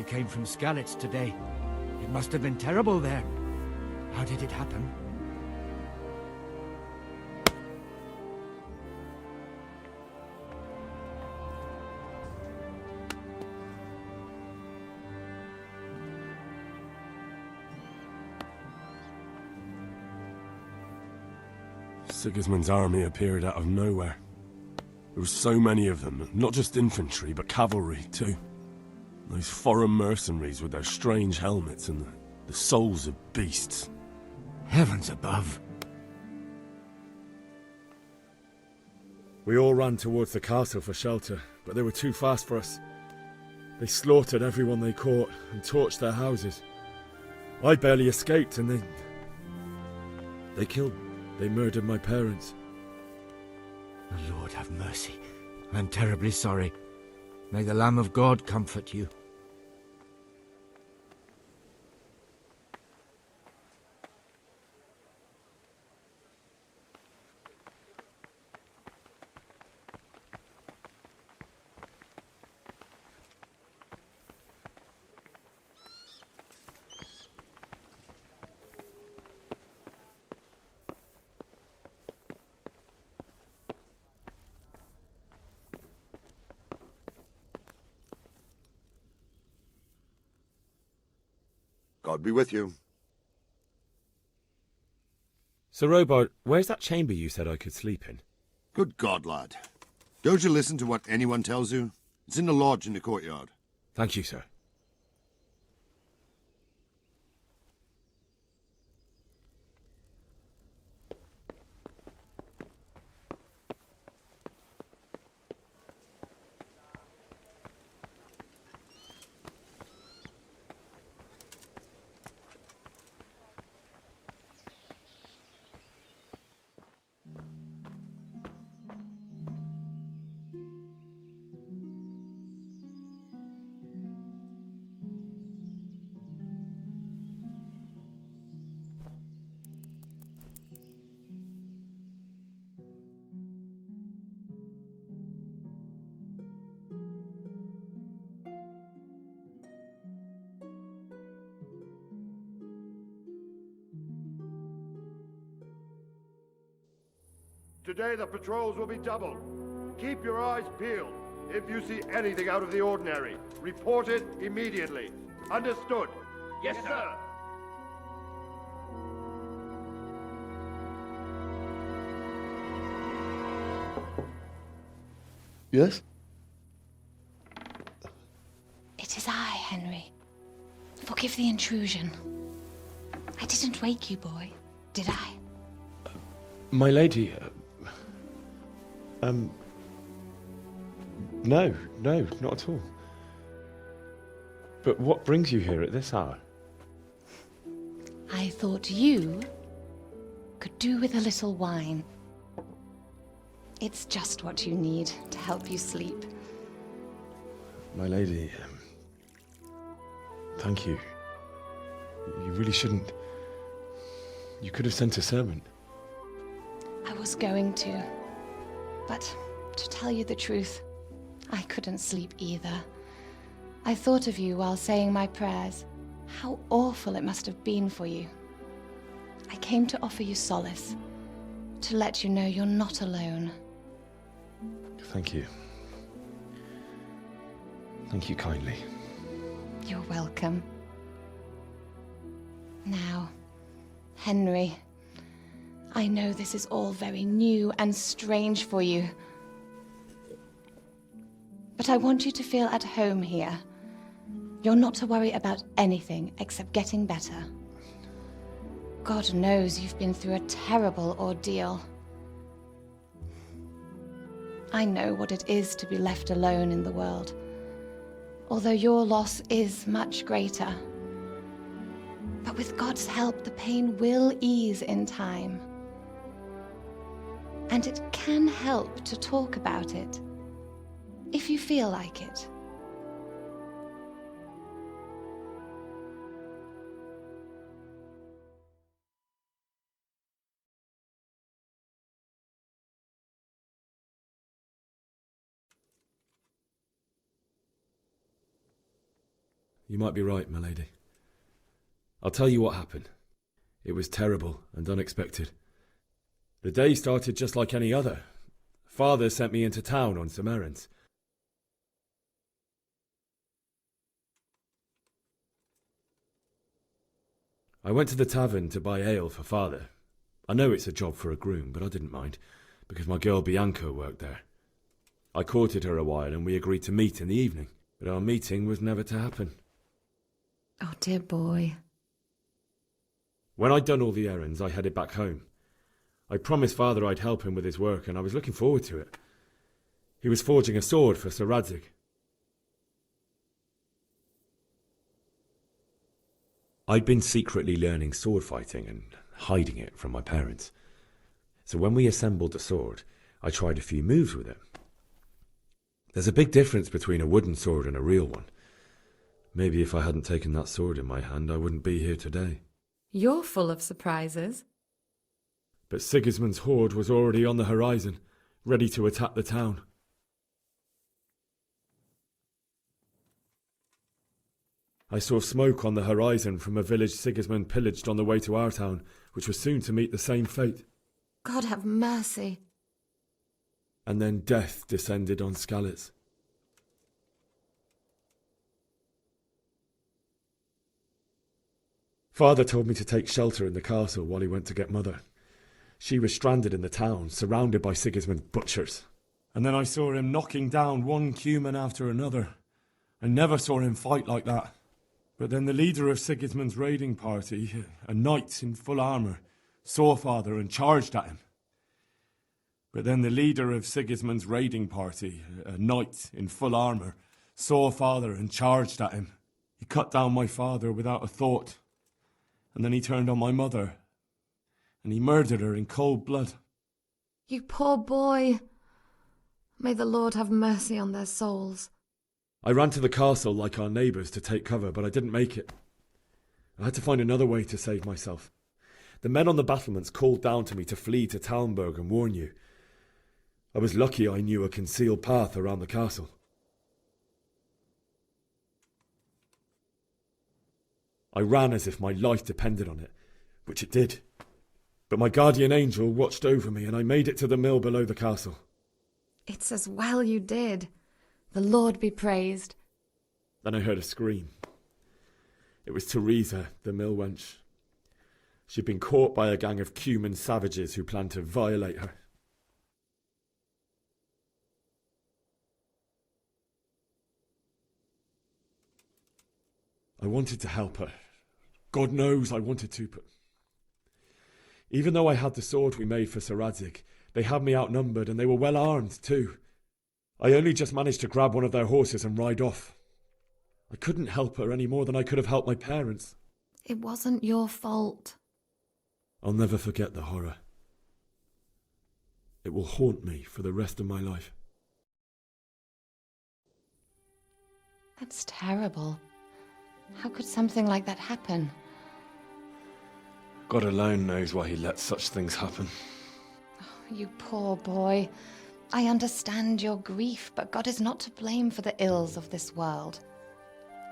came from Skalitz today. It must have been terrible there. How did it happen? Sigismund's army appeared out of nowhere. There were so many of them, not just infantry, but cavalry, too. Those foreign mercenaries with their strange helmets and the souls of beasts. Heavens above. We all ran towards the castle for shelter, but they were too fast for us. They slaughtered everyone they caught and torched their houses. I barely escaped, and they murdered my parents. The Lord have mercy. I'm terribly sorry. May the Lamb of God comfort you. God be with you. Sir Robard, where's that chamber you said I could sleep in? Good God, lad. Don't you listen to what anyone tells you? It's in the lodge in the courtyard. Thank you, sir. Today the patrols will be doubled. Keep your eyes peeled. If you see anything out of the ordinary, report it immediately. Understood? Yes, sir. Yes? It is I, Henry. Forgive the intrusion. I didn't wake you, boy, did I? My lady, no, not at all. But what brings you here at this hour? I thought you could do with a little wine. It's just what you need to help you sleep. My lady, thank you. You really shouldn't. You could have sent a servant. I was going to, but to tell you the truth, I couldn't sleep either. I thought of you while saying my prayers. How awful it must have been for you. I came to offer you solace, to let you know you're not alone. Thank you. Thank you kindly. You're welcome. Now, Henry, I know this is all very new and strange for you. But I want you to feel at home here. You're not to worry about anything except getting better. God knows you've been through a terrible ordeal. I know what it is to be left alone in the world, although your loss is much greater. But with God's help, the pain will ease in time. And it can help to talk about it, if you feel like it. You might be right, my lady. I'll tell you what happened. It was terrible and unexpected. The day started just like any other. Father sent me into town on some errands. I went to the tavern to buy ale for Father. I know it's a job for a groom, but I didn't mind, because my girl Bianca worked there. I courted her a while and we agreed to meet in the evening, but our meeting was never to happen. Oh, dear boy. When I'd done all the errands, I headed back home. I promised Father I'd help him with his work, and I was looking forward to it. He was forging a sword for Sir Radzig. I'd been secretly learning sword fighting and hiding it from my parents. So when we assembled the sword, I tried a few moves with it. There's a big difference between a wooden sword and a real one. Maybe if I hadn't taken that sword in my hand, I wouldn't be here today. You're full of surprises. But Sigismund's horde was already on the horizon, ready to attack the town. I saw smoke on the horizon from a village Sigismund pillaged on the way to our town, which was soon to meet the same fate. God have mercy. And then death descended on Skalitz. Father told me to take shelter in the castle while he went to get Mother. She was stranded in the town, surrounded by Sigismund's butchers. And then I saw him knocking down one human after another. I never saw him fight like that. But then the leader of Sigismund's raiding party, a knight in full armour, saw Father and charged at him. But then the leader of Sigismund's raiding party, a knight in full armour, saw Father and charged at him. He cut down my father without a thought. And then he turned on my mother. And he murdered her in cold blood. You poor boy. May the Lord have mercy on their souls. I ran to the castle like our neighbours to take cover, but I didn't make it. I had to find another way to save myself. The men on the battlements called down to me to flee to Talmberg and warn you. I was lucky I knew a concealed path around the castle. I ran as if my life depended on it, which it did. But my guardian angel watched over me and I made it to the mill below the castle. It's as well you did. The Lord be praised. Then I heard a scream. It was Teresa, the mill wench. She'd been caught by a gang of Cuman savages who planned to violate her. I wanted to help her. God knows I wanted to, but... Even though I had the sword we made for Sir Radzig, they had me outnumbered and they were well armed too. I only just managed to grab one of their horses and ride off. I couldn't help her any more than I could have helped my parents. It wasn't your fault. I'll never forget the horror. It will haunt me for the rest of my life. That's terrible. How could something like that happen? God alone knows why he lets such things happen. Oh, you poor boy. I understand your grief, but God is not to blame for the ills of this world.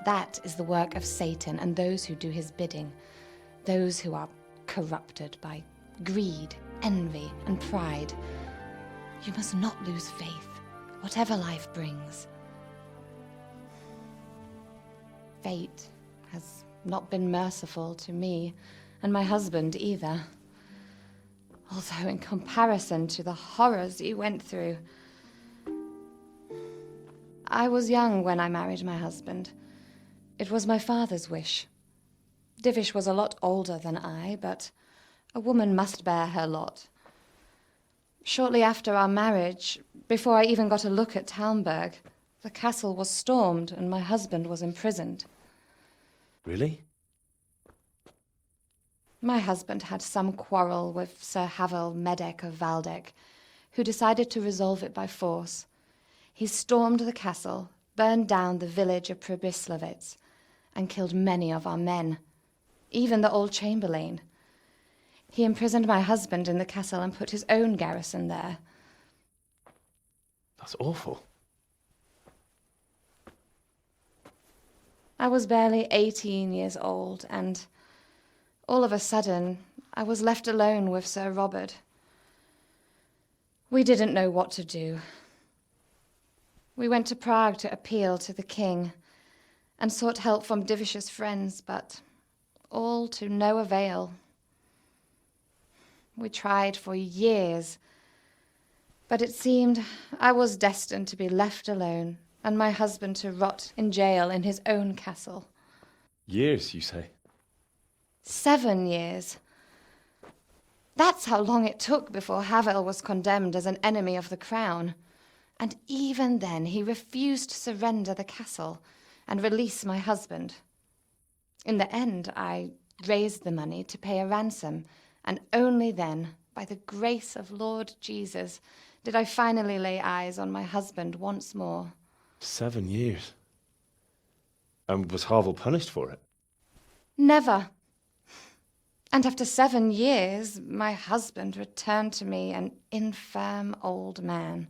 That is the work of Satan and those who do his bidding, those who are corrupted by greed, envy, and pride. You must not lose faith, whatever life brings. Fate has not been merciful to me, and my husband either. Although in comparison to the horrors you went through. I was young when I married my husband. It was my father's wish. Divish was a lot older than I, but a woman must bear her lot. Shortly after our marriage, before I even got a look at Talmberg, the castle was stormed and my husband was imprisoned. Really? My husband had some quarrel with Sir Havel Medek of Valdek, who decided to resolve it by force. He stormed the castle, burned down the village of Pribyslavitz, and killed many of our men, even the old chamberlain. He imprisoned my husband in the castle and put his own garrison there. That's awful. I was barely 18 years old, and all of a sudden, I was left alone with Sir Robert. We didn't know what to do. We went to Prague to appeal to the king and sought help from Divish's friends, but all to no avail. We tried for years, but it seemed I was destined to be left alone and my husband to rot in jail in his own castle. Years, you say? 7 years. That's how long it took before Havel was condemned as an enemy of the crown. And even then he refused to surrender the castle and release my husband. In the end, I raised the money to pay a ransom, and only then, by the grace of Lord Jesus, did I finally lay eyes on my husband once more. 7 years? And was Havel punished for it? Never. And after 7 years, my husband returned to me an infirm old man.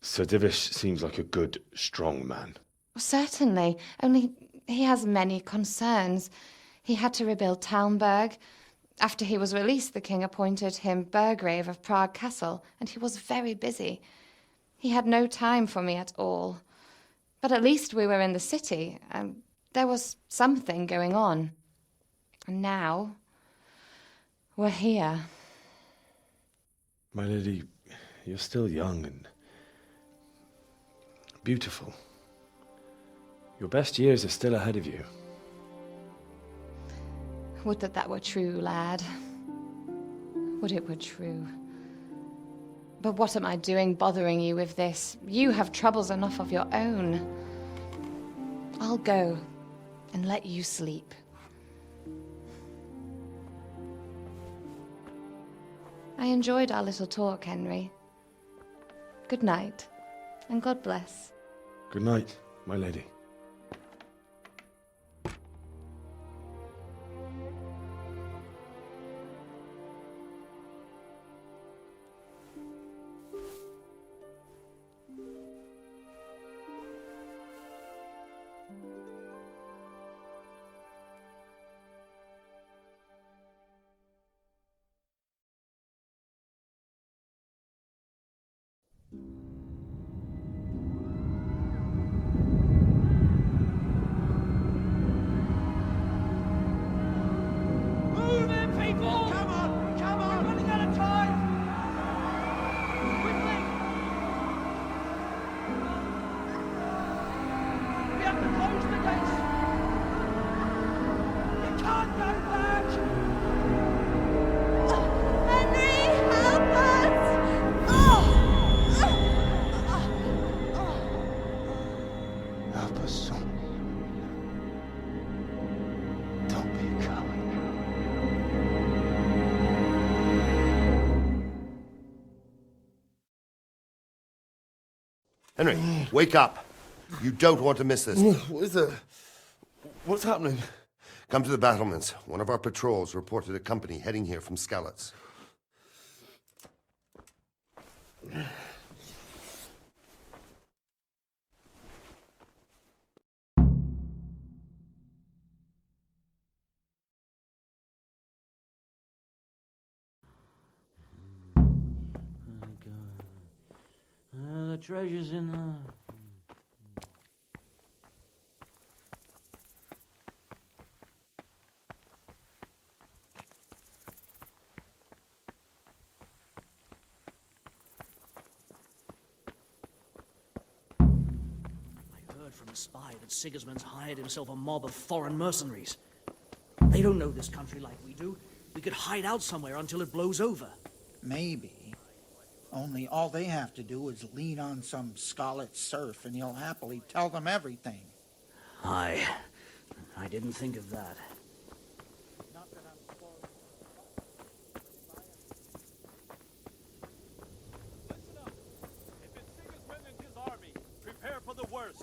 Sir Divish seems like a good, strong man. Certainly, only he has many concerns. He had to rebuild Talmberg. After he was released, the king appointed him Burgrave of Prague Castle, and he was very busy. He had no time for me at all. But at least we were in the city, and there was something going on. And now, we're here. My lady, you're still young and beautiful. Your best years are still ahead of you. Would that that were true, lad. Would it were true. But what am I doing bothering you with this? You have troubles enough of your own. I'll go and let you sleep. I enjoyed our little talk, Henry. Good night, and God bless. Good night, my lady. Henry, wake up. You don't want to miss this. What is it? What's happening? Come to the battlements. One of our patrols reported a company heading here from Skalitz. The treasure's in the... From a spy that Sigismund's hired himself a mob of foreign mercenaries. They don't know this country like we do. We could hide out somewhere until it blows over. Maybe. Only all they have to do is lean on some Skalitz serf and he'll happily tell them everything. I didn't think of that. Listen up. If it's Sigismund and his army, prepare for the worst.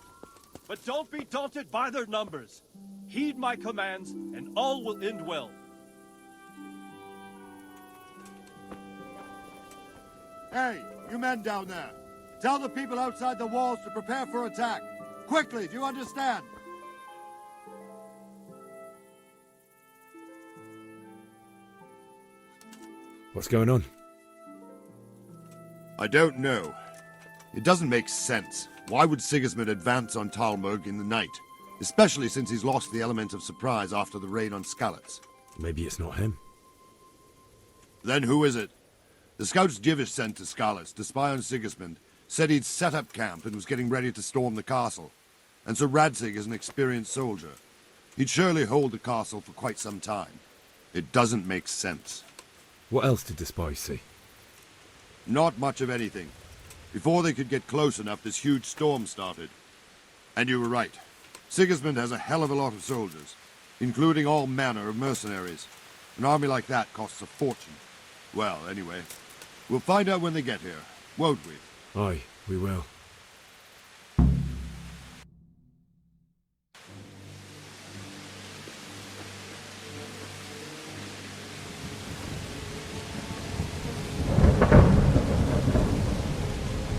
But don't be daunted by their numbers. Heed my commands, and all will end well. Hey, you men down there. Tell the people outside the walls to prepare for attack. Quickly, do you understand? What's going on? I don't know. It doesn't make sense. Why would Sigismund advance on Talmberg in the night? Especially since he's lost the element of surprise after the raid on Skalitz. Maybe it's not him. Then who is it? The scouts Divish sent to Skalitz to spy on Sigismund said he'd set up camp and was getting ready to storm the castle. And so Radzig is an experienced soldier. He'd surely hold the castle for quite some time. It doesn't make sense. What else did the spies see? Not much of anything. Before they could get close enough, this huge storm started. And you were right. Sigismund has a hell of a lot of soldiers, including all manner of mercenaries. An army like that costs a fortune. Well, anyway, we'll find out when they get here, won't we? Aye, we will.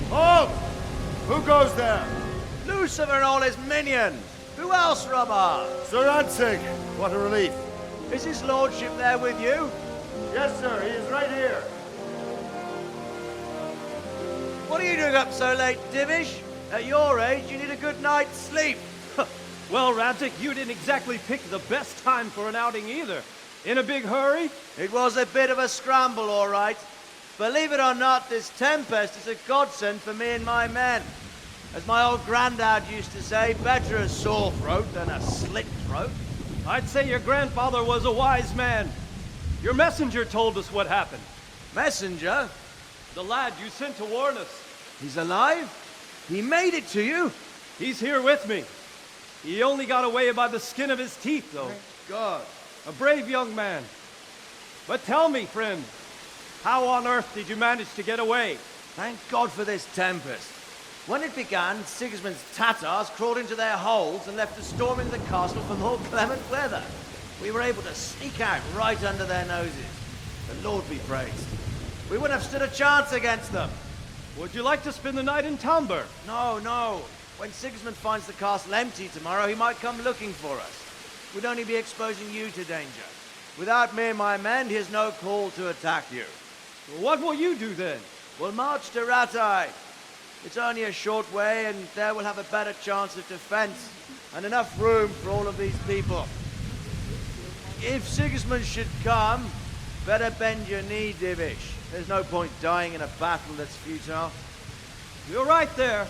Halt! Who goes there? Lucifer and all his minions. Who else, Robber? Sir Radzig. What a relief. Is his lordship there with you? Yes, sir. He is right here. What are you doing up so late, Divish? At your age, you need a good night's sleep. Well, Radzig, you didn't exactly pick the best time for an outing either. In a big hurry? It was a bit of a scramble, all right. Believe it or not, this tempest is a godsend for me and my men. As my old granddad used to say, better a sore throat than a slit throat. I'd say your grandfather was a wise man. Your messenger told us what happened. Messenger? The lad you sent to warn us. He's alive? He made it to you? He's here with me. He only got away by the skin of his teeth, though. Thank God. A brave young man. But tell me, friend, how on earth did you manage to get away? Thank God for this tempest. When it began, Sigismund's Tatars crawled into their holes and left us storming the castle for more clement weather. We were able to sneak out right under their noses. The Lord be praised. We wouldn't have stood a chance against them. Would you like to spend the night in Talmberg? No, no. When Sigismund finds the castle empty tomorrow, he might come looking for us. We'd only be exposing you to danger. Without me and my men, he has no call to attack you. What will you do then? We'll march to Ratai. It's only a short way, and there we'll have a better chance of defense and enough room for all of these people. If Sigismund should come, better bend your knee, Divish. There's no point dying in a battle that's futile. You're right there.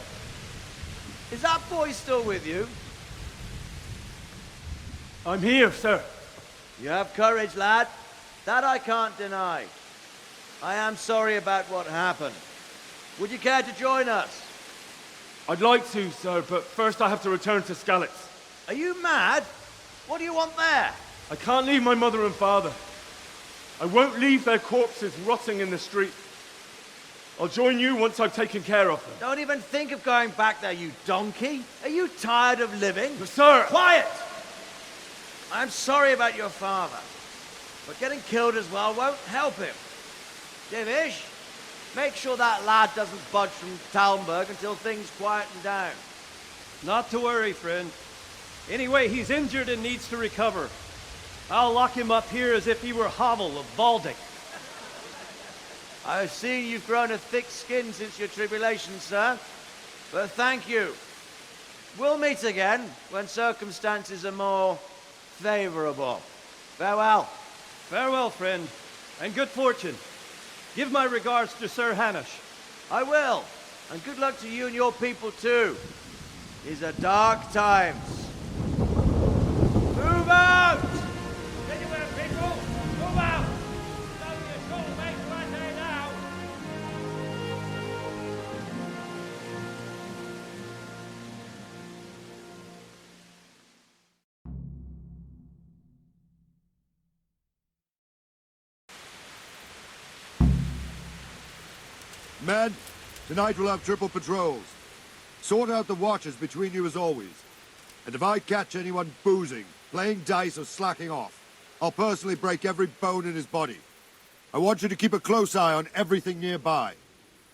Is that boy still with you? I'm here, sir. You have courage, lad. That I can't deny. I am sorry about what happened. Would you care to join us? I'd like to, sir, but first I have to return to Skalitz. Are you mad? What do you want there? I can't leave my mother and father. I won't leave their corpses rotting in the street. I'll join you once I've taken care of them. Don't even think of going back there, you donkey. Are you tired of living? But sir! Quiet! I'm sorry about your father, but getting killed as well won't help him. Divish, make sure that lad doesn't budge from Talmberg until things quieten down. Not to worry, friend. Anyway, he's injured and needs to recover. I'll lock him up here as if he were Havel of Baldic. I've seen you've grown a thick skin since your tribulation, sir. But thank you. We'll meet again when circumstances are more favorable. Farewell. Farewell, friend, and good fortune. Give my regards to Sir Hanush. I will. And good luck to you and your people, too. These are dark times. Move out! Anywhere, people! Move out! It's only a short way to Ratai now. Men, tonight we'll have triple patrols. Sort out the watches between you as always. And if I catch anyone boozing, playing dice or slacking off, I'll personally break every bone in his body. I want you to keep a close eye on everything nearby.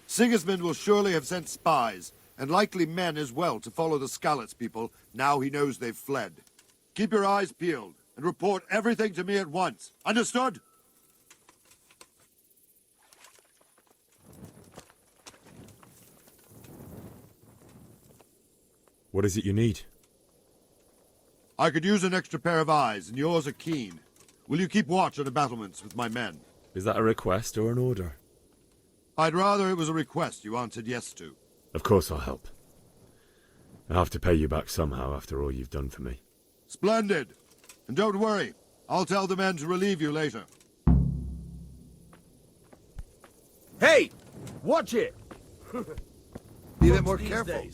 Sigismund will surely have sent spies, and likely men as well to follow the Skalitz people now he knows they've fled. Keep your eyes peeled, and report everything to me at once. Understood? What is it you need? I could use an extra pair of eyes, and yours are keen. Will you keep watch on the battlements with my men? Is that a request or an order? I'd rather it was a request you answered yes to. Of course I'll help. I have to pay you back somehow after all you've done for me. Splendid! And don't worry, I'll tell the men to relieve you later. Hey! Watch it! Be a bit more careful.